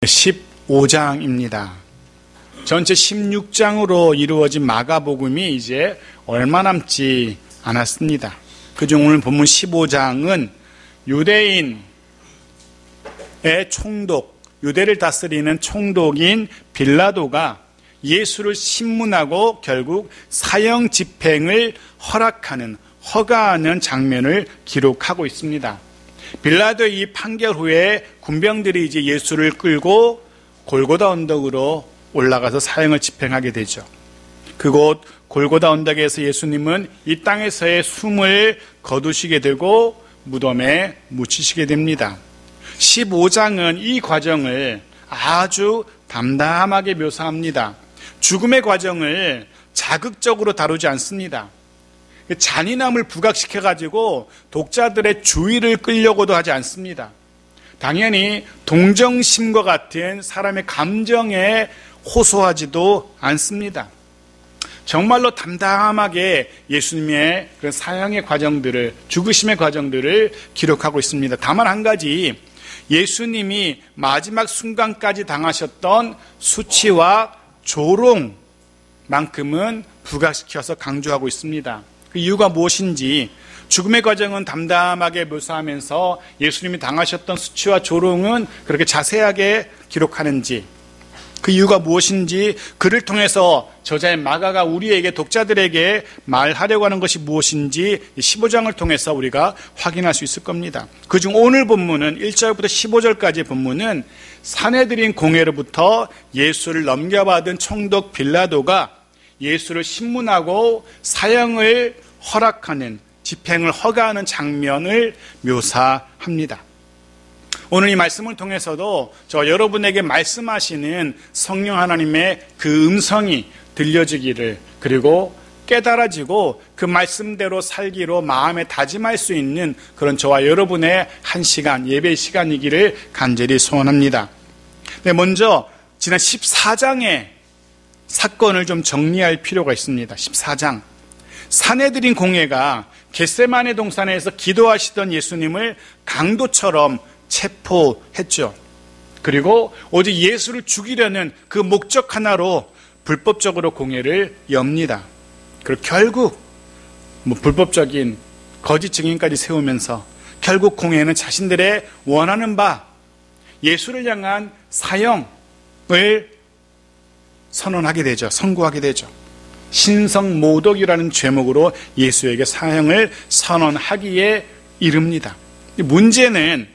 15장입니다. 전체 16장으로 이루어진 마가복음이 이제 얼마 남지 않았습니다. 그중 오늘 본문 15장은 유대인의 총독, 유대를 다스리는 총독인 빌라도가 예수를 신문하고 결국 사형 집행을 허가하는 장면을 기록하고 있습니다. 빌라도의 이 판결 후에 군병들이 이제 예수를 끌고 골고다 언덕으로 올라가서 사형을 집행하게 되죠. 그곳 골고다 언덕에서 예수님은 이 땅에서의 숨을 거두시게 되고 무덤에 묻히시게 됩니다. 15장은 이 과정을 아주 담담하게 묘사합니다. 죽음의 과정을 자극적으로 다루지 않습니다. 잔인함을 부각시켜가지고 독자들의 주의를 끌려고도 하지 않습니다. 당연히 동정심과 같은 사람의 감정에 호소하지도 않습니다. 정말로 담담하게 예수님의 그 사형의 과정들을, 죽으심의 과정들을 기록하고 있습니다. 다만 한 가지, 예수님이 마지막 순간까지 당하셨던 수치와 조롱만큼은 부각시켜서 강조하고 있습니다. 그 이유가 무엇인지, 죽음의 과정은 담담하게 묘사하면서 예수님이 당하셨던 수치와 조롱은 그렇게 자세하게 기록하는지, 그 이유가 무엇인지, 그를 통해서 저자의 마가가 우리에게, 독자들에게 말하려고 하는 것이 무엇인지 15장을 통해서 우리가 확인할 수 있을 겁니다. 그중 오늘 본문은 1절부터 15절까지의 본문은 산헤드린 공회로부터 예수를 넘겨받은 총독 빌라도가 예수를 신문하고 사형을 허락하는, 집행을 허가하는 장면을 묘사합니다. 오늘 이 말씀을 통해서도 저 여러분에게 말씀하시는 성령 하나님의 그 음성이 들려지기를, 그리고 깨달아지고 그 말씀대로 살기로 마음에 다짐할 수 있는 그런 저와 여러분의 한 시간, 예배 시간이기를 간절히 소원합니다. 네, 먼저 지난 14장의 사건을 좀 정리할 필요가 있습니다. 14장. 산헤드린 공회가 겟세마네 동산에서 기도하시던 예수님을 강도처럼 체포했죠. 그리고 오직 예수를 죽이려는 그 목적 하나로 불법적으로 공회를 엽니다. 그리고 결국 불법적인 거짓 증인까지 세우면서 결국 공회는 자신들의 원하는 바 예수를 향한 사형을 선언하게 되죠. 선고하게 되죠. 신성모독이라는 죄목으로 예수에게 사형을 선언하기에 이릅니다. 문제는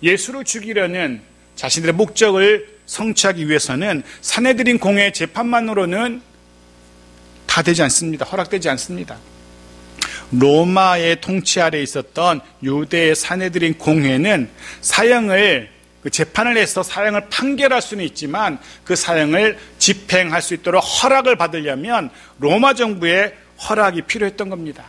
예수를 죽이려는 자신들의 목적을 성취하기 위해서는 산헤드린 공회의 재판만으로는 다 되지 않습니다. 허락되지 않습니다. 로마의 통치 아래에 있었던 유대의 산헤드린 공회는 사형을, 재판을 해서 사형을 판결할 수는 있지만 그 사형을 집행할 수 있도록 허락을 받으려면 로마 정부의 허락이 필요했던 겁니다.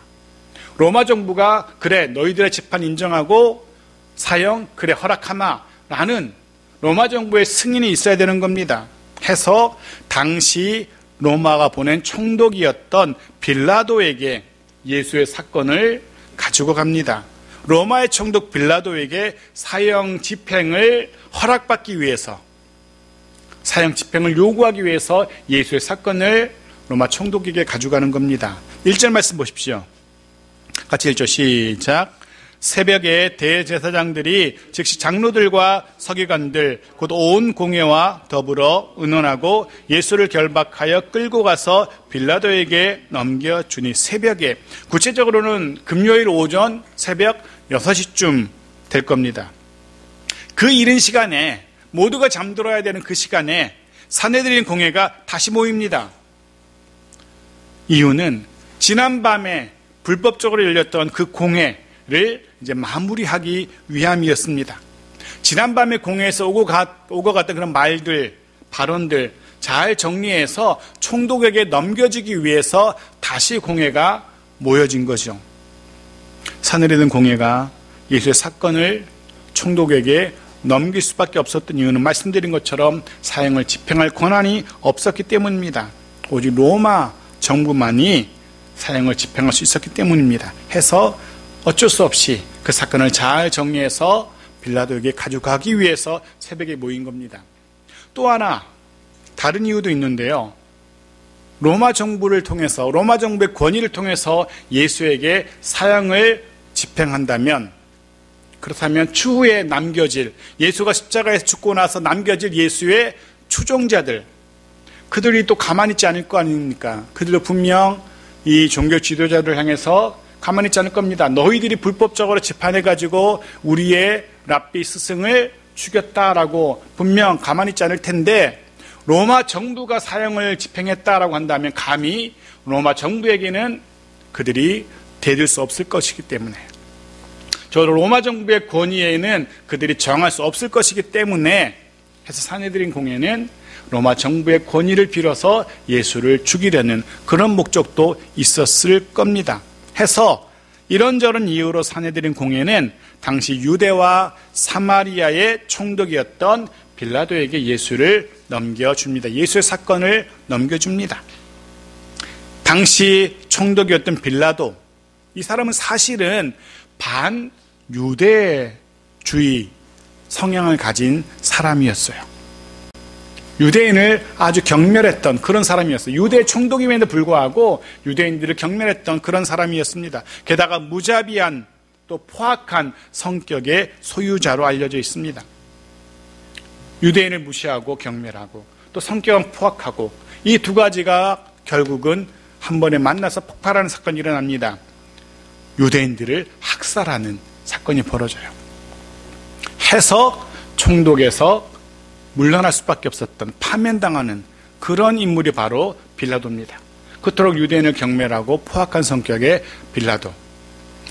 로마 정부가 그래, 너희들의 재판 인정하고 사형 그래 허락하마 라는 로마 정부의 승인이 있어야 되는 겁니다. 해서 당시 로마가 보낸 총독이었던 빌라도에게 예수의 사건을 가지고 갑니다. 로마의 총독 빌라도에게 사형 집행을 허락받기 위해서, 사형 집행을 요구하기 위해서 예수의 사건을 로마 총독에게 가져가는 겁니다. 1절 말씀 보십시오. 같이 1절 시작. 새벽에 대제사장들이 즉시 장로들과 서기관들 곧 온 공회와 더불어 의논하고 예수를 결박하여 끌고 가서 빌라도에게 넘겨주니, 새벽에, 구체적으로는 금요일 오전 새벽 6시쯤 될 겁니다. 그 이른 시간에, 모두가 잠들어야 되는 그 시간에 산헤드린 공회가 다시 모입니다. 이유는 지난밤에 불법적으로 열렸던 그 공회를 이제 마무리하기 위함이었습니다. 지난밤에 공회에서 오고 갔던 그런 말들, 발언들 잘 정리해서 총독에게 넘겨주기 위해서 다시 공회가 모여진 거죠. 산헤드린 공회가 예수의 사건을 총독에게 넘길 수밖에 없었던 이유는 말씀드린 것처럼 사형을 집행할 권한이 없었기 때문입니다. 오직 로마 정부만이 사형을 집행할 수 있었기 때문입니다. 해서 어쩔 수 없이 그 사건을 잘 정리해서 빌라도에게 가져가기 위해서 새벽에 모인 겁니다. 또 하나 다른 이유도 있는데요. 로마 정부를 통해서, 로마 정부의 권위를 통해서 예수에게 사형을 집행한다면, 그렇다면 추후에 남겨질, 예수가 십자가에서 죽고 나서 남겨질 예수의 추종자들, 그들이 또 가만히 있지 않을 거 아닙니까? 그들도 분명 이 종교 지도자들을 향해서 가만히 있지 않을 겁니다. 너희들이 불법적으로 재판해가지고 우리의 랍비 스승을 죽였다라고 분명 가만히 있지 않을 텐데, 로마 정부가 사형을 집행했다라고 한다면 감히 로마 정부에게는 그들이 대들 수 없을 것이기 때문에, 저 로마 정부의 권위에는 그들이 저항할 수 없을 것이기 때문에 해서 산헤드린 공회는 로마 정부의 권위를 빌어서 예수를 죽이려는 그런 목적도 있었을 겁니다. 해서 이런저런 이유로 산헤드린 공회는 당시 유대와 사마리아의 총독이었던 빌라도에게 예수를 넘겨줍니다. 예수의 사건을 넘겨줍니다. 당시 총독이었던 빌라도, 이 사람은 사실은 반유대주의 성향을 가진 사람이었어요. 유대인을 아주 경멸했던 그런 사람이었어요. 유대 총독임에도 불구하고 유대인들을 경멸했던 그런 사람이었습니다. 게다가 무자비한 또 포악한 성격의 소유자로 알려져 있습니다. 유대인을 무시하고 경멸하고 또 성격은 포악하고, 이 두 가지가 결국은 한 번에 만나서 폭발하는 사건이 일어납니다. 유대인들을 학살하는 사건이 벌어져요. 해서 총독에서 물러날 수밖에 없었던, 파면당하는 그런 인물이 바로 빌라도입니다. 그토록 유대인을 경멸하고 포악한 성격의 빌라도,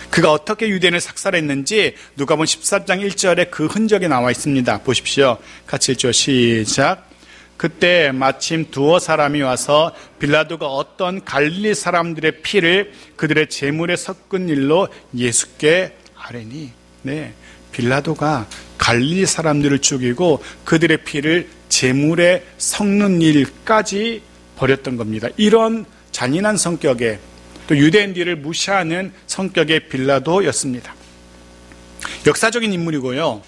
그가 어떻게 유대인을 삭살했는지 누가복음 14장 1절에 그 흔적이 나와 있습니다. 보십시오. 같이 읽죠. 시작. 그때 마침 두어 사람이 와서 빌라도가 어떤 갈릴리 사람들의 피를 그들의 제물에 섞은 일로 예수께 아뢰니. 네, 빌라도가 갈릴리 사람들을 죽이고 그들의 피를 제물에 섞는 일까지 벌였던 겁니다. 이런 잔인한 성격의, 또 유대인들을 무시하는 성격의 빌라도였습니다. 역사적인 인물이고요.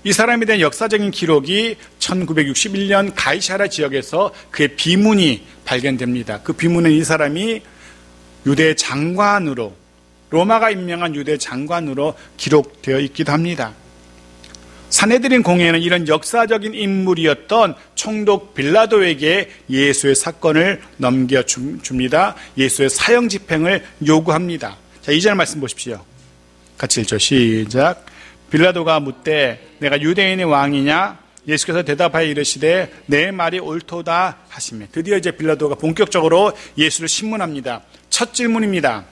이 사람에 대한 역사적인 기록이 1961년 가이사랴 지역에서 그의 비문이 발견됩니다. 그 비문은 이 사람이 유대 장관으로, 로마가 임명한 유대 장관으로 기록되어 있기도 합니다. 산헤드린 공회는 이런 역사적인 인물이었던 총독 빌라도에게 예수의 사건을 넘겨줍니다. 예수의 사형 집행을 요구합니다. 자, 2절 말씀 보십시오. 같이 읽죠. 시작. 빌라도가 묻되 내가 유대인의 왕이냐? 예수께서 대답하여 이르시되 내 말이 옳도다 하시며, 드디어 이제 빌라도가 본격적으로 예수를 신문합니다. 첫 질문입니다.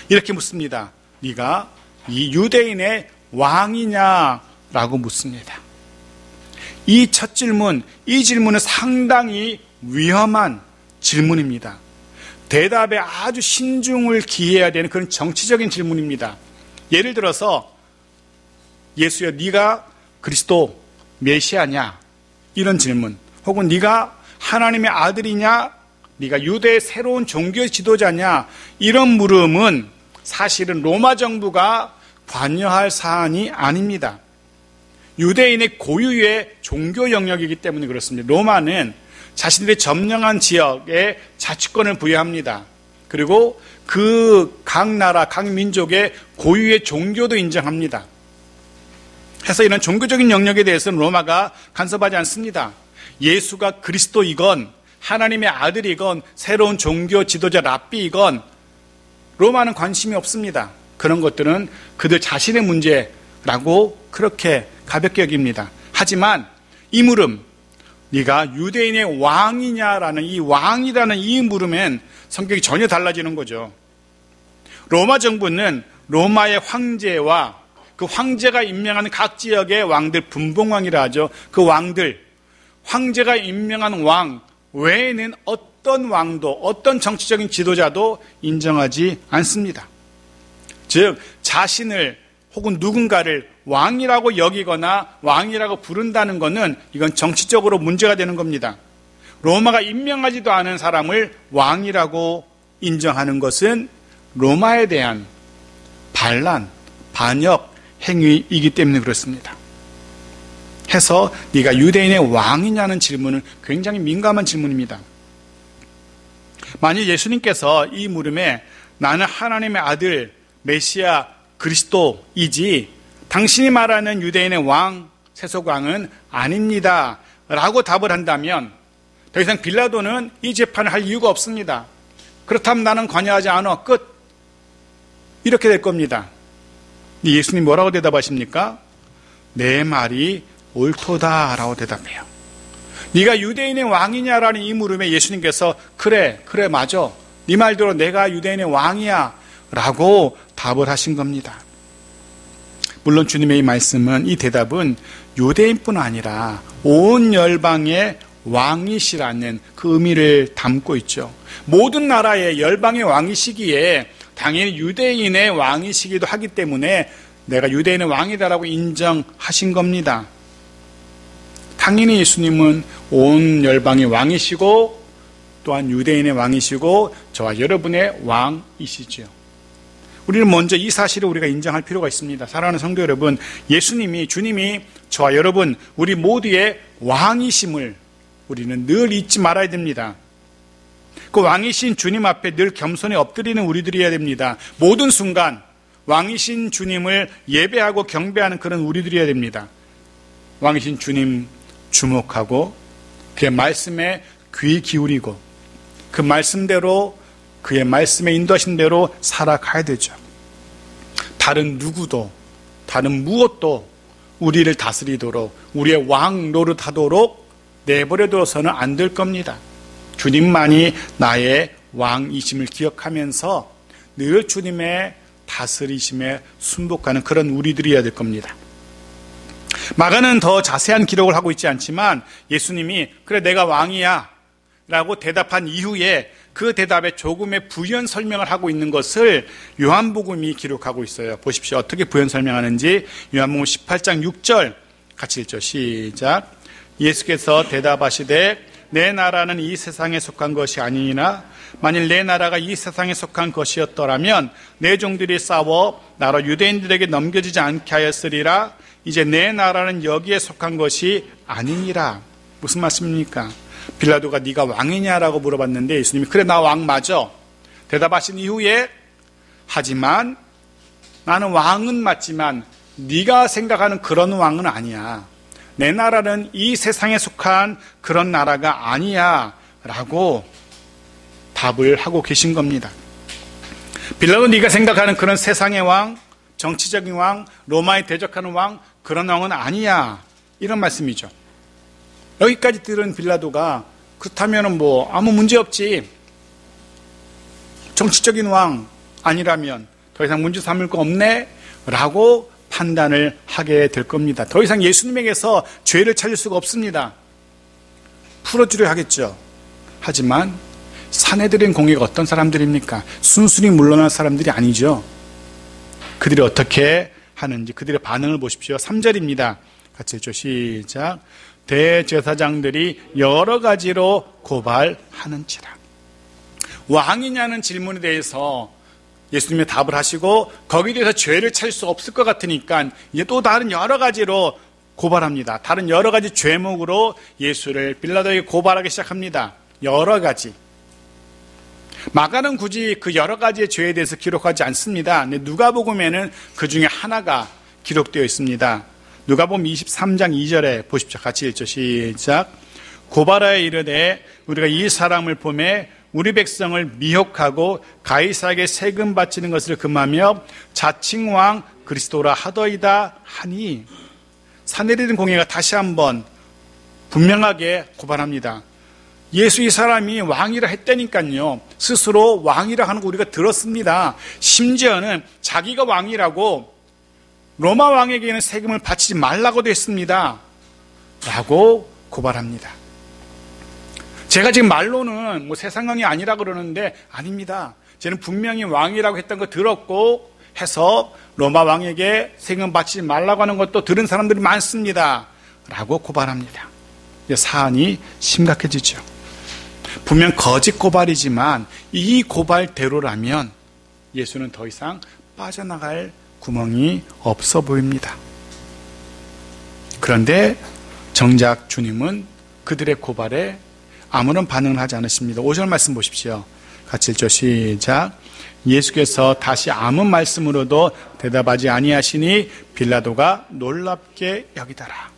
이렇게 묻습니다. 네가 이 유대인의 왕이냐? 라고 묻습니다. 이 첫 질문, 이 질문은 상당히 위험한 질문입니다. 대답에 아주 신중을 기해야 되는 그런 정치적인 질문입니다. 예를 들어서 예수여, 네가 그리스도 메시아냐? 이런 질문, 혹은 네가 하나님의 아들이냐? 네가 유대의 새로운 종교 지도자냐? 이런 물음은 사실은 로마 정부가 관여할 사안이 아닙니다. 유대인의 고유의 종교 영역이기 때문에 그렇습니다. 로마는 자신들의 점령한 지역에 자치권을 부여합니다. 그리고 그 각 나라, 각 민족의 고유의 종교도 인정합니다. 해서 이런 종교적인 영역에 대해서는 로마가 간섭하지 않습니다. 예수가 그리스도이건 하나님의 아들이건 새로운 종교 지도자 랍비이건 로마는 관심이 없습니다. 그런 것들은 그들 자신의 문제라고 그렇게 가볍게 여깁니다. 하지만 이 물음, 네가 유대인의 왕이냐라는 이 왕이라는 이 물음엔 성격이 전혀 달라지는 거죠. 로마 정부는 로마의 황제와 그 황제가 임명하는 각 지역의 왕들, 분봉왕이라 하죠. 그 왕들, 황제가 임명한 왕 외에는 어떤 왕도, 어떤 정치적인 지도자도 인정하지 않습니다. 즉 자신을 혹은 누군가를 왕이라고 여기거나 왕이라고 부른다는 것은 이건 정치적으로 문제가 되는 겁니다. 로마가 임명하지도 않은 사람을 왕이라고 인정하는 것은 로마에 대한 반란, 반역 행위이기 때문에 그렇습니다. 해서 네가 유대인의 왕이냐는 질문은 굉장히 민감한 질문입니다. 만일 예수님께서 이 물음에 나는 하나님의 아들 메시아 그리스도이지 당신이 말하는 유대인의 왕 세속왕은 아닙니다 라고 답을 한다면 더 이상 빌라도는 이 재판을 할 이유가 없습니다. 그렇다면 나는 관여하지 않아. 끝. 이렇게 될 겁니다. 예수님 뭐라고 대답하십니까? 내 말이 옳도다라고 대답해요. 네가 유대인의 왕이냐라는 이 물음에 예수님께서 그래 맞아. 네 말대로 내가 유대인의 왕이야 라고 답을 하신 겁니다. 물론 주님의 이 말씀은, 이 대답은 유대인뿐 아니라 온 열방의 왕이시라는 그 의미를 담고 있죠. 모든 나라의 열방의 왕이시기에 당연히 유대인의 왕이시기도 하기 때문에 내가 유대인의 왕이다라고 인정하신 겁니다. 당연히 예수님은 온 열방의 왕이시고 또한 유대인의 왕이시고 저와 여러분의 왕이시죠. 우리는 먼저 이 사실을 우리가 인정할 필요가 있습니다. 사랑하는 성도 여러분, 주님이 저와 여러분, 우리 모두의 왕이심을 우리는 늘 잊지 말아야 됩니다. 그 왕이신 주님 앞에 늘 겸손히 엎드리는 우리들이어야 됩니다. 모든 순간 왕이신 주님을 예배하고 경배하는 그런 우리들이어야 됩니다. 왕이신 주님 주목하고 그의 말씀에 귀 기울이고 그 말씀대로, 그의 말씀에 인도하신 대로 살아가야 되죠. 다른 누구도, 다른 무엇도 우리를 다스리도록, 우리의 왕 노릇하도록 내버려둬서는 안 될 겁니다. 주님만이 나의 왕이심을 기억하면서 늘 주님의 다스리심에 순복하는 그런 우리들이어야 될 겁니다. 마가는 더 자세한 기록을 하고 있지 않지만 예수님이 그래 내가 왕이야 라고 대답한 이후에 그 대답에 조금의 부연 설명을 하고 있는 것을 요한복음이 기록하고 있어요. 보십시오. 어떻게 부연 설명하는지. 요한복음 18장 6절 같이 읽죠. 시작. 예수께서 대답하시되 내 나라는 이 세상에 속한 것이 아니니나 만일 내 나라가 이 세상에 속한 것이었더라면 내 종들이 싸워 나라 유대인들에게 넘겨지지 않게 하였으리라. 이제 내 나라는 여기에 속한 것이 아니니라. 무슨 말씀입니까? 빌라도가 네가 왕이냐라고 물어봤는데 예수님이 그래 나 왕 맞아. 대답하신 이후에 하지만 나는 왕은 맞지만 네가 생각하는 그런 왕은 아니야. 내 나라는 이 세상에 속한 그런 나라가 아니야 라고 답을 하고 계신 겁니다. 빌라도 네가 생각하는 그런 세상의 왕, 정치적인 왕, 로마에 대적하는 왕, 그런 왕은 아니야 이런 말씀이죠. 여기까지 들은 빌라도가 그렇다면 뭐 아무 문제 없지, 정치적인 왕 아니라면 더 이상 문제 삼을 거 없네 라고 판단을 하게 될 겁니다. 더 이상 예수님에게서 죄를 찾을 수가 없습니다. 풀어주려 하겠죠. 하지만 사내들인 공예가 어떤 사람들입니까? 순순히 물러날 사람들이 아니죠. 그들이 어떻게 하는지 그들의 반응을 보십시오. 3절입니다. 같이 읽죠. 시작. 대제사장들이 여러 가지로 고발하는지라. 왕이냐는 질문에 대해서 예수님이 답을 하시고 거기에 대해서 죄를 찾을 수 없을 것 같으니까 이제 또 다른 여러 가지로 고발합니다. 다른 여러 가지 죄목으로 예수를 빌라도에게 고발하기 시작합니다. 여러 가지. 마가는 굳이 그 여러 가지의 죄에 대해서 기록하지 않습니다. 근데 누가복음에는 그 중에 하나가 기록되어 있습니다. 누가복음 23장 2절에 보십시오. 같이 읽죠. 시작. 고발하여 이르되 우리가 이 사람을 보매 우리 백성을 미혹하고 가이사에게 세금 바치는 것을 금하며 자칭 왕 그리스도라 하더이다 하니. 사내리든 공예가 다시 한번 분명하게 고발합니다. 예수 이 사람이 왕이라 했다니까요. 스스로 왕이라 하는 거 우리가 들었습니다. 심지어는 자기가 왕이라고 로마 왕에게는 세금을 바치지 말라고도 했습니다. 라고 고발합니다. 제가 지금 말로는 뭐 세상왕이 아니라 그러는데 아닙니다. 저는 분명히 왕이라고 했던 거 들었고 해서 로마 왕에게 세금 바치지 말라고 하는 것도 들은 사람들이 많습니다. 라고 고발합니다. 사안이 심각해지죠. 분명 거짓 고발이지만 이 고발대로라면 예수는 더 이상 빠져나갈 구멍이 없어 보입니다. 그런데 정작 주님은 그들의 고발에 아무런 반응을 하지 않으십니다. 5절 말씀 보십시오. 같이 읽죠. 시작. 예수께서 다시 아무 말씀으로도 대답하지 아니하시니 빌라도가 놀랍게 여기더라.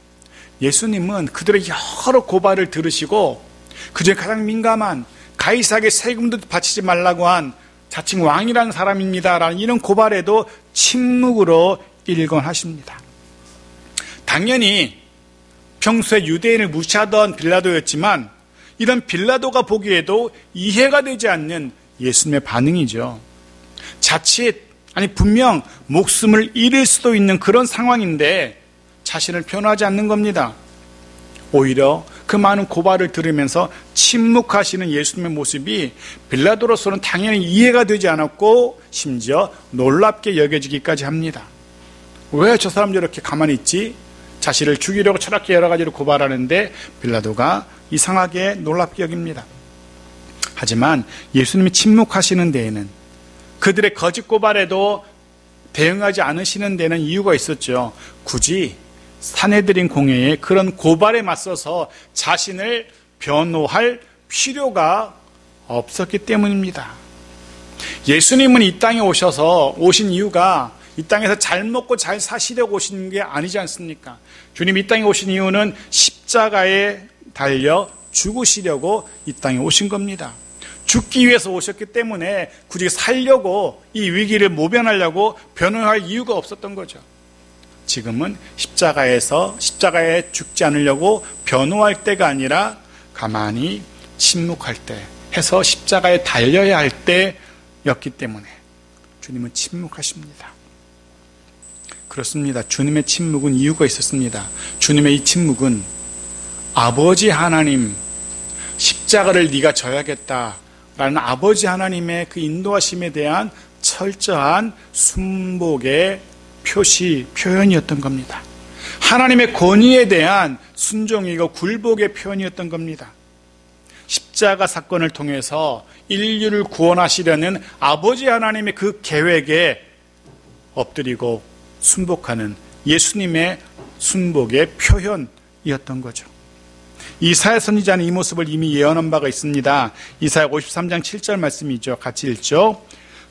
예수님은 그들의 여러 고발을 들으시고 그중에 가장 민감한 가이사에게 세금도 바치지 말라고 한 자칭 왕이라는 사람입니다라는 이런 고발에도 침묵으로 일관하십니다. 당연히 평소에 유대인을 무시하던 빌라도였지만 이런 빌라도가 보기에도 이해가 되지 않는 예수님의 반응이죠. 자칫 분명 목숨을 잃을 수도 있는 그런 상황인데 자신을 변호하지 않는 겁니다. 오히려 그 많은 고발을 들으면서 침묵하시는 예수님의 모습이 빌라도로서는 당연히 이해가 되지 않았고 심지어 놀랍게 여겨지기까지 합니다. 왜 저 사람들이 이렇게 가만히 있지? 자신을 죽이려고 철학계 여러 가지로 고발하는데 빌라도가 이상하게 놀랍게 여깁니다. 하지만 예수님이 침묵하시는 데에는 그들의 거짓 고발에도 대응하지 않으시는 데는 이유가 있었죠. 굳이 산헤드린 공회의 그런 고발에 맞서서 자신을 변호할 필요가 없었기 때문입니다. 예수님은 이 땅에 오신 이유가 이 땅에서 잘 먹고 잘 사시려고 오신 게 아니지 않습니까? 주님 이 땅에 오신 이유는 십자가에 달려 죽으시려고 이 땅에 오신 겁니다. 죽기 위해서 오셨기 때문에 굳이 살려고 이 위기를 모면하려고 변호할 이유가 없었던 거죠. 지금은 십자가에 죽지 않으려고 변호할 때가 아니라 가만히 침묵할 때 해서 십자가에 달려야 할 때였기 때문에 주님은 침묵하십니다. 그렇습니다. 주님의 침묵은 이유가 있었습니다. 주님의 이 침묵은 아버지 하나님, 십자가를 네가 져야겠다라는 아버지 하나님의 그 인도하심에 대한 철저한 순복의 표현이었던 겁니다. 하나님의 권위에 대한 순종이고 굴복의 표현이었던 겁니다. 십자가 사건을 통해서 인류를 구원하시려는 아버지 하나님의 그 계획에 엎드리고 순복하는 예수님의 순복의 표현이었던 거죠. 이사야 선지자는 이 모습을 이미 예언한 바가 있습니다. 이사야 53장 7절 말씀이죠. 같이 읽죠.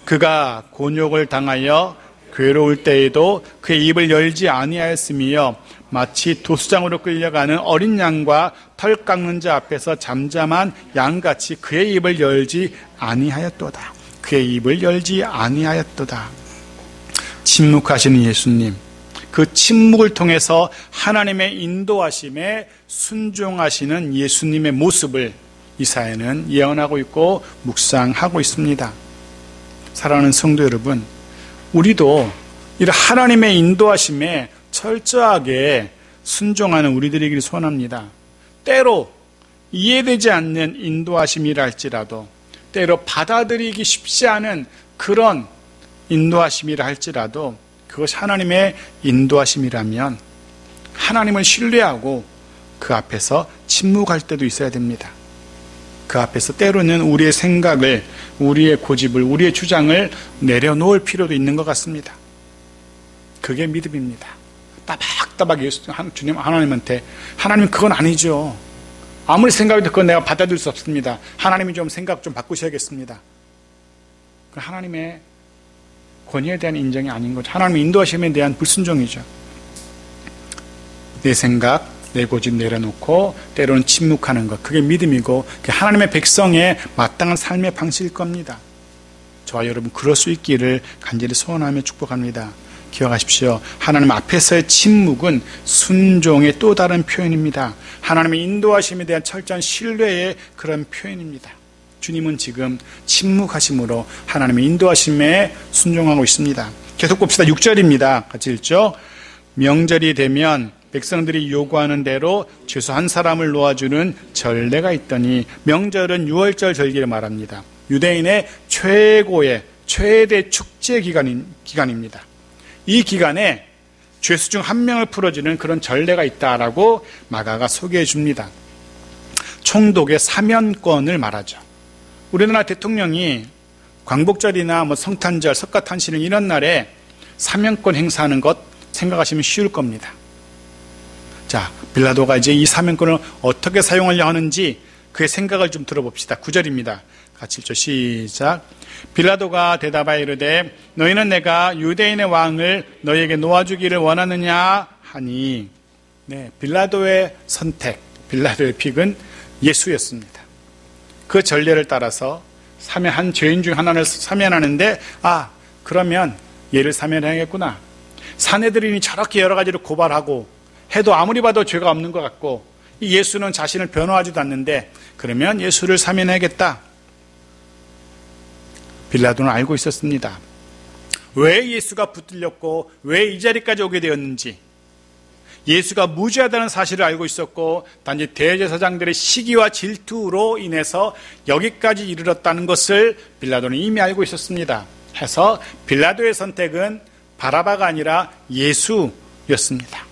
그가 곤욕을 당하여 괴로울 때에도 그의 입을 열지 아니하였으며 마치 도수장으로 끌려가는 어린 양과 털 깎는 자 앞에서 잠잠한 양같이 그의 입을 열지 아니하였도다. 그의 입을 열지 아니하였도다. 침묵하시는 예수님, 그 침묵을 통해서 하나님의 인도하심에 순종하시는 예수님의 모습을 이사야는 예언하고 있고 묵상하고 있습니다. 사랑하는 성도 여러분, 우리도 이런 하나님의 인도하심에 철저하게 순종하는 우리들이기를 소원합니다. 때로 이해되지 않는 인도하심이라 할지라도, 때로 받아들이기 쉽지 않은 그런 인도하심이라 할지라도 그것이 하나님의 인도하심이라면 하나님을 신뢰하고 그 앞에서 침묵할 때도 있어야 됩니다. 그 앞에서 때로는 우리의 생각을, 우리의 고집을, 우리의 주장을 내려놓을 필요도 있는 것 같습니다. 그게 믿음입니다. 따박따박 주님 하나님한테, 하나님 그건 아니죠. 아무리 생각해도 그건 내가 받아들일 수 없습니다. 하나님이 좀 생각 좀 바꾸셔야겠습니다. 하나님의 권위에 대한 인정이 아닌 거죠. 하나님의 인도하심에 대한 불순종이죠. 내 생각, 내 고집 내려놓고 때로는 침묵하는 것, 그게 믿음이고 그게 하나님의 백성의 마땅한 삶의 방식일 겁니다. 저와 여러분 그럴 수 있기를 간절히 소원하며 축복합니다. 기억하십시오. 하나님 앞에서의 침묵은 순종의 또 다른 표현입니다. 하나님의 인도하심에 대한 철저한 신뢰의 그런 표현입니다. 주님은 지금 침묵하심으로 하나님의 인도하심에 순종하고 있습니다. 계속 봅시다. 6절입니다. 같이 읽죠. 명절이 되면 백성들이 요구하는 대로 죄수 한 사람을 놓아주는 전례가 있더니, 명절은 6월절 절기를 말합니다. 유대인의 최대 축제 기간입니다. 이 기간에 죄수 중 한 명을 풀어주는 그런 전례가 있다라고 마가가 소개해 줍니다. 총독의 사면권을 말하죠. 우리나라 대통령이 광복절이나 성탄절, 석가탄신일 이런 날에 사면권 행사하는 것 생각하시면 쉬울 겁니다. 자, 빌라도가 이제 이 사면권을 어떻게 사용하려 하는지 그의 생각을 좀 들어봅시다. 9절입니다. 같이 읽죠. 시작. 빌라도가 대답하여 이르되 너희는 내가 유대인의 왕을 너희에게 놓아주기를 원하느냐 하니, 네, 빌라도의 선택, 빌라도의 픽은 예수였습니다. 그 전례를 따라서 한 죄인 중 하나를 사면하는데, 그러면 얘를 사면해야겠구나. 산헤드린이 저렇게 여러 가지로 고발하고 해도 아무리 봐도 죄가 없는 것 같고, 이 예수는 자신을 변호하지도 않는데, 그러면 예수를 사면해야겠다. 빌라도는 알고 있었습니다. 왜 예수가 붙들렸고 왜 이 자리까지 오게 되었는지, 예수가 무죄하다는 사실을 알고 있었고 단지 대제사장들의 시기와 질투로 인해서 여기까지 이르렀다는 것을 빌라도는 이미 알고 있었습니다. 해서 빌라도의 선택은 바라바가 아니라 예수였습니다.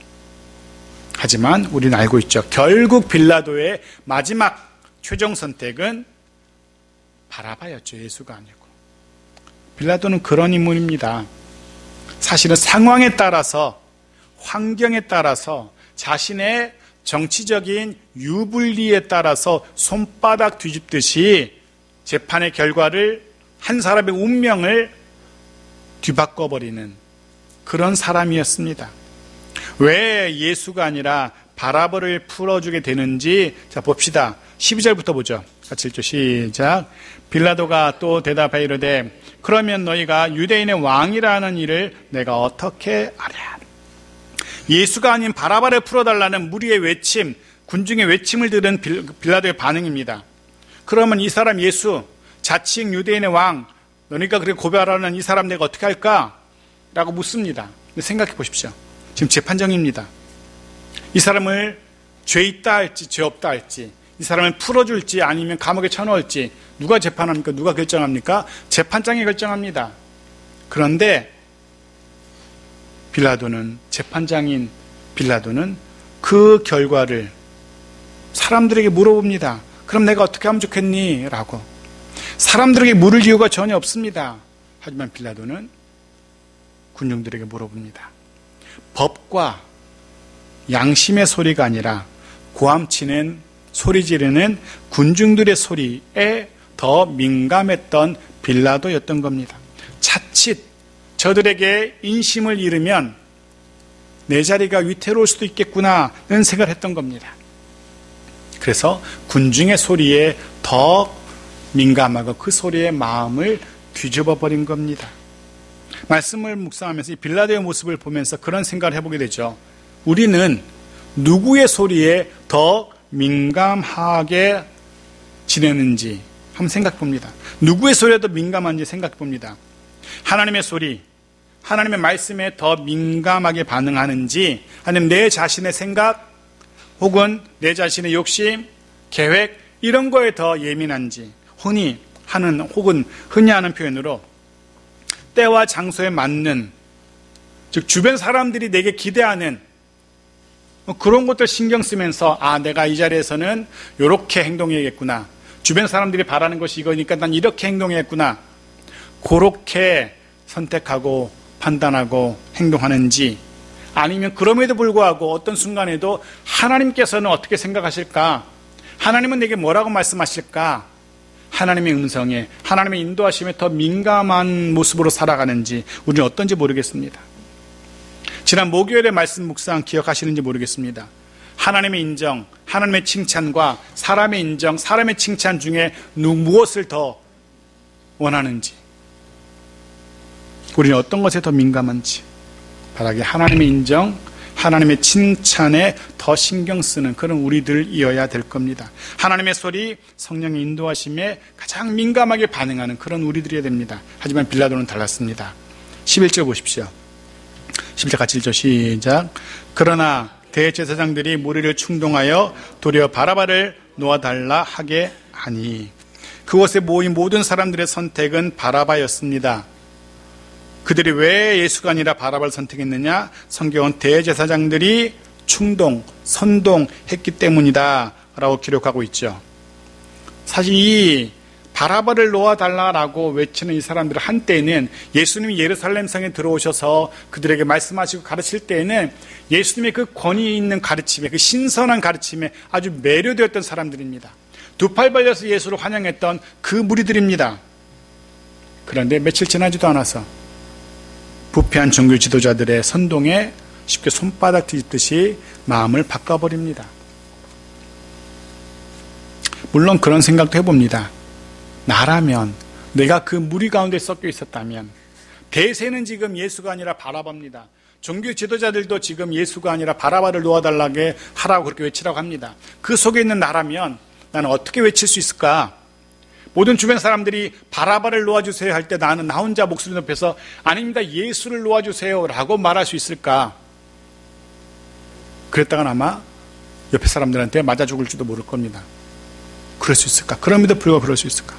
하지만 우리는 알고 있죠. 결국 빌라도의 마지막 최종 선택은 바라바였죠. 예수가 아니고. 빌라도는 그런 인물입니다. 사실은 상황에 따라서, 환경에 따라서, 자신의 정치적인 유불리에 따라서 손바닥 뒤집듯이 재판의 결과를, 한 사람의 운명을 뒤바꿔버리는 그런 사람이었습니다. 왜 예수가 아니라 바라바를 풀어주게 되는지, 자, 봅시다. 12절부터 보죠. 같이 읽죠. 시작. 빌라도가 또 대답하여 이르되 그러면 너희가 유대인의 왕이라는 일을 내가 어떻게 아랴. 예수가 아닌 바라바를 풀어달라는 무리의 외침, 군중의 외침을 들은 빌라도의 반응입니다. 그러면 이 사람 예수, 자칭 유대인의 왕, 너희가 그렇게 고발하는 이 사람 내가 어떻게 할까? 라고 묻습니다. 생각해 보십시오. 지금 재판정입니다. 이 사람을 죄 있다 할지 죄 없다 할지, 이 사람을 풀어줄지 아니면 감옥에 쳐넣을지 누가 재판합니까? 누가 결정합니까? 재판장이 결정합니다. 그런데 빌라도는, 재판장인 빌라도는 그 결과를 사람들에게 물어봅니다. 그럼 내가 어떻게 하면 좋겠니? 라고. 사람들에게 물을 이유가 전혀 없습니다. 하지만 빌라도는 군중들에게 물어봅니다. 법과 양심의 소리가 아니라 고함치는, 소리 지르는 군중들의 소리에 더 민감했던 빌라도였던 겁니다. 자칫 저들에게 인심을 잃으면 내 자리가 위태로울 수도 있겠구나는 생각을 했던 겁니다. 그래서 군중의 소리에 더 민감하고 그 소리에 마음을 뒤집어 버린 겁니다. 말씀을 묵상하면서 이 빌라도의 모습을 보면서 그런 생각을 해보게 되죠. 우리는 누구의 소리에 더 민감하게 지내는지 한번 생각해 봅니다. 누구의 소리에 더 민감한지 생각해 봅니다. 하나님의 소리, 하나님의 말씀에 더 민감하게 반응하는지, 아니면 내 자신의 생각 혹은 내 자신의 욕심, 계획, 이런 거에 더 예민한지, 흔히 하는 표현으로 때와 장소에 맞는, 즉 주변 사람들이 내게 기대하는 그런 것들 신경 쓰면서 내가 이 자리에서는 이렇게 행동해야겠구나, 주변 사람들이 바라는 것이 이거니까 난 이렇게 행동해야겠구나, 그렇게 선택하고 판단하고 행동하는지, 아니면 그럼에도 불구하고 어떤 순간에도 하나님께서는 어떻게 생각하실까, 하나님은 내게 뭐라고 말씀하실까, 하나님의 음성에, 하나님의 인도하심에 더 민감한 모습으로 살아가는지 우리는 어떤지 모르겠습니다. 지난 목요일의 말씀 묵상 기억하시는지 모르겠습니다. 하나님의 인정, 하나님의 칭찬과 사람의 인정, 사람의 칭찬 중에 무엇을 더 원하는지, 우리는 어떤 것에 더 민감한지, 바라기 하나님의 인정, 하나님의 칭찬에 더 신경 쓰는 그런 우리들이어야 될 겁니다. 하나님의 소리, 성령의 인도하심에 가장 민감하게 반응하는 그런 우리들이어야 됩니다. 하지만 빌라도는 달랐습니다. 11절 보십시오. 11절 같이 읽죠. 시작. 그러나 대제사장들이 무리를 충동하여 도리어 바라바를 놓아달라 하게 하니, 그곳에 모인 모든 사람들의 선택은 바라바였습니다. 그들이 왜 예수가 아니라 바라바를 선택했느냐? 성경은 대제사장들이 선동했기 때문이다 라고 기록하고 있죠. 사실 이 바라바를 놓아달라라고 외치는 이 사람들 한때에는 예수님이 예루살렘 성에 들어오셔서 그들에게 말씀하시고 가르칠 때에는 예수님의 그 권위 있는 가르침에, 그 신선한 가르침에 아주 매료되었던 사람들입니다. 두 팔 벌려서 예수를 환영했던 그 무리들입니다. 그런데 며칠 지나지도 않아서 부패한 종교 지도자들의 선동에 쉽게 손바닥 뒤집듯이 마음을 바꿔버립니다. 물론 그런 생각도 해봅니다. 나라면, 내가 그 무리 가운데 섞여 있었다면, 대세는 지금 예수가 아니라 바라바입니다. 종교 지도자들도 지금 예수가 아니라 바라바를 놓아달라게 하라고 그렇게 외치라고 합니다. 그 속에 있는 나라면 나는 어떻게 외칠 수 있을까? 모든 주변 사람들이 바라바를 놓아주세요 할 때 나는 나 혼자 목소리 높여서 아닙니다, 예수를 놓아주세요 라고 말할 수 있을까? 그랬다간 아마 옆에 사람들한테 맞아 죽을지도 모를 겁니다. 그럴 수 있을까? 그럼에도 불구하고 그럴 수 있을까?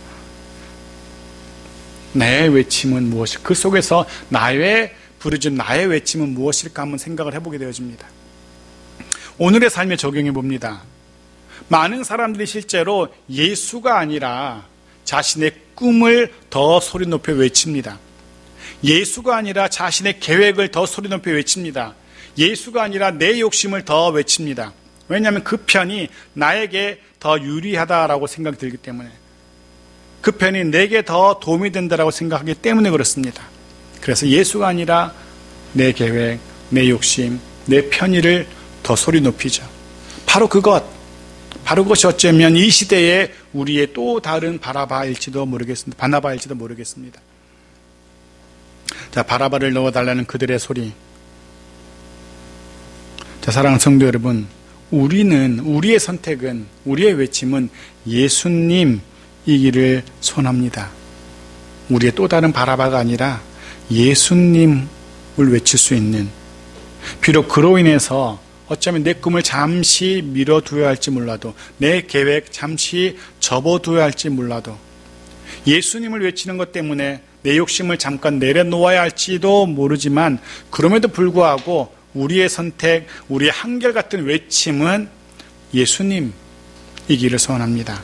내 외침은 무엇일까? 그 속에서 부르짖은 나의 외침은 무엇일까? 한번 생각을 해보게 되어집니다. 오늘의 삶에 적용해 봅니다. 많은 사람들이 실제로 예수가 아니라 자신의 꿈을 더 소리 높여 외칩니다. 예수가 아니라 자신의 계획을 더 소리 높여 외칩니다. 예수가 아니라 내 욕심을 더 외칩니다. 왜냐하면 그 편이 나에게 더 유리하다라고 생각이 들기 때문에, 그 편이 내게 더 도움이 된다라고 생각하기 때문에 그렇습니다. 그래서 예수가 아니라 내 계획, 내 욕심, 내 편의를 더 소리 높이죠. 바로 그것이 어쩌면 이 시대에 우리의 또 다른 바나바일지도 모르겠습니다. 자, 바라바를 넣어달라는 그들의 소리. 자, 사랑하는 성도 여러분, 우리의 선택은, 우리의 외침은 예수님이기를 소원합니다. 우리의 또 다른 바라바가 아니라 예수님을 외칠 수 있는, 비록 그로 인해서 어쩌면 내 꿈을 잠시 미뤄두어야 할지 몰라도, 내 계획 잠시 접어두어야 할지 몰라도, 예수님을 외치는 것 때문에 내 욕심을 잠깐 내려놓아야 할지도 모르지만, 그럼에도 불구하고 우리의 선택, 우리의 한결같은 외침은 예수님이기를 소원합니다.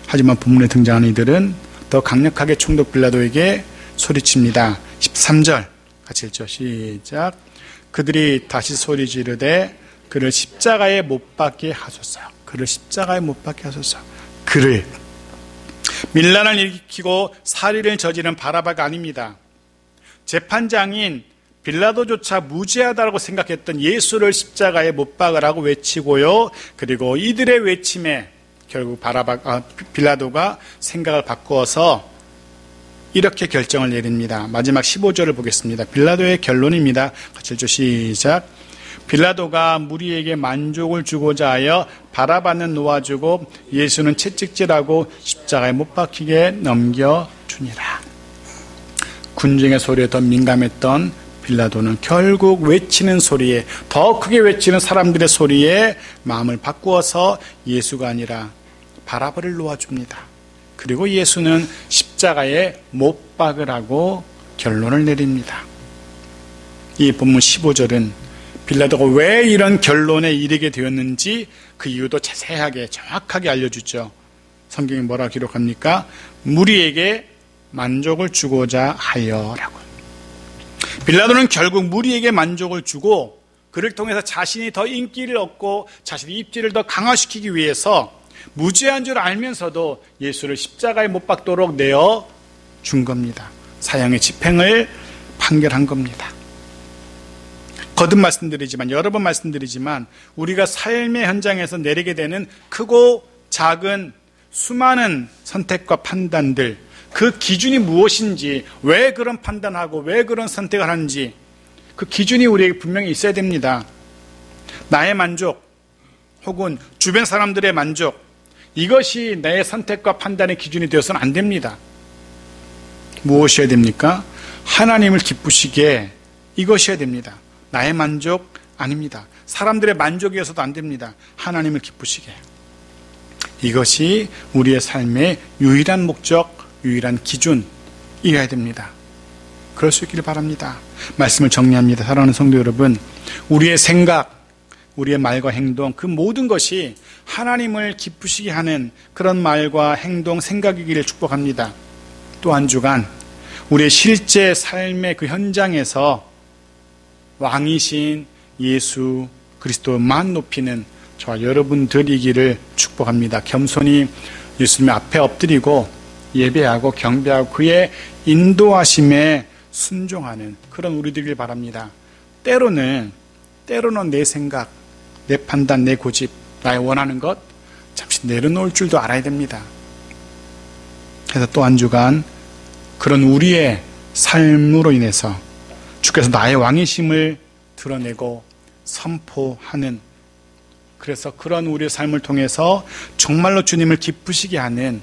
하지만 본문에 등장하는 이들은 더 강력하게 총독 빌라도에게 소리칩니다. 13절 같이 읽죠. 시작. 그들이 다시 소리 지르되 그를 십자가에 못 박게 하소서. 그를 십자가에 못 박게 하소서. 그를, 밀란을 일으키고 살인을 저지른 바라바가 아닙니다. 재판장인 빌라도조차 무죄하다고 생각했던 예수를 십자가에 못 박으라고 외치고요. 그리고 이들의 외침에 결국 빌라도가 생각을 바꾸어서 이렇게 결정을 내립니다. 마지막 15절을 보겠습니다. 빌라도의 결론입니다. 같이 읽죠. 시작. 빌라도가 무리에게 만족을 주고자 하여 바라바는 놓아주고 예수는 채찍질하고 십자가에 못 박히게 넘겨주니라. 군중의 소리에 더 민감했던 빌라도는 결국 외치는 소리에, 더 크게 외치는 사람들의 소리에 마음을 바꾸어서 예수가 아니라 바라바를 놓아줍니다. 그리고 예수는 십자가에 못 박으라고 결론을 내립니다. 이 본문 15절은 빌라도가 왜 이런 결론에 이르게 되었는지 그 이유도 자세하게 정확하게 알려주죠. 성경이 뭐라고 기록합니까? 무리에게 만족을 주고자 하여라고. 빌라도는 결국 무리에게 만족을 주고 그를 통해서 자신이 더 인기를 얻고 자신의 입지를 더 강화시키기 위해서 무죄한 줄 알면서도 예수를 십자가에 못 박도록 내어 준 겁니다. 사형의 집행을 판결한 겁니다. 거듭 말씀드리지만, 여러 번 말씀드리지만, 우리가 삶의 현장에서 내리게 되는 크고 작은 수많은 선택과 판단들, 그 기준이 무엇인지, 왜 그런 판단하고 왜 그런 선택을 하는지 그 기준이 우리에게 분명히 있어야 됩니다. 나의 만족 혹은 주변 사람들의 만족, 이것이 내 선택과 판단의 기준이 되어서는 안 됩니다. 무엇이어야 됩니까? 하나님을 기쁘시게, 이것이어야 됩니다. 나의 만족 아닙니다. 사람들의 만족이어서도 안 됩니다. 하나님을 기쁘시게. 이것이 우리의 삶의 유일한 목적, 유일한 기준이어야 됩니다. 그럴 수 있기를 바랍니다. 말씀을 정리합니다. 사랑하는 성도 여러분, 우리의 생각, 우리의 말과 행동, 그 모든 것이 하나님을 기쁘시게 하는 그런 말과 행동, 생각이기를 축복합니다. 또 한 주간 우리의 실제 삶의 그 현장에서 왕이신 예수 그리스도만 높이는 저와 여러분들이기를 축복합니다. 겸손히 예수님 앞에 엎드리고 예배하고 경배하고 그의 인도하심에 순종하는 그런 우리들이길 바랍니다. 때로는 내 생각, 내 판단, 내 고집, 나의 원하는 것 잠시 내려놓을 줄도 알아야 됩니다. 그래서 또 한 주간 그런 우리의 삶으로 인해서 주께서 나의 왕이심을 드러내고 선포하는, 그래서 그런 우리의 삶을 통해서 정말로 주님을 기쁘시게 하는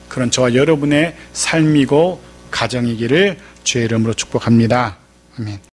그런 저와 여러분의 삶이고 가정이기를 주의 이름으로 축복합니다. 아멘.